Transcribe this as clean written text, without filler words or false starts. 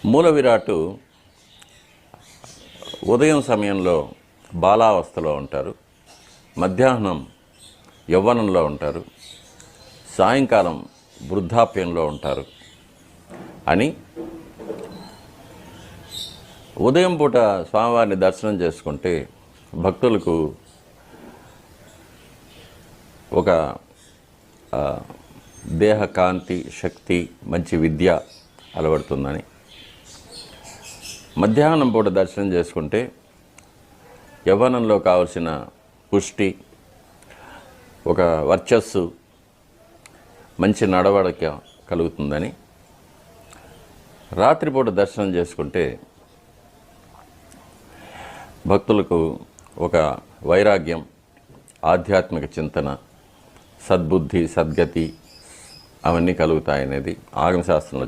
మూల విరాట్టు ఉదయం సమయంలో బాలావస్థలో ఉంటారు, మధ్యాహ్నం యవ్వనంలో ఉంటారు, సాయంకాలం వృద్ధాప్యంలో ఉంటారు అని ఉదయం పూట స్వామివారిని దర్శనం చేసుకుంటే భక్తులకు ఒక దేహ కాంతి, శక్తి, మంచి విద్య అలవడుతుందని, మధ్యాహ్నం పూట దర్శనం చేసుకుంటే యవ్వనంలో కావలసిన పుష్టి, ఒక వర్చస్సు, మంచి నడవడిక కలుగుతుందని, రాత్రిపూట దర్శనం చేసుకుంటే భక్తులకు ఒక వైరాగ్యం, ఆధ్యాత్మిక చింతన, సద్బుద్ధి, సద్గతి అవన్నీ కలుగుతాయనేది ఆగమశాస్త్రంలో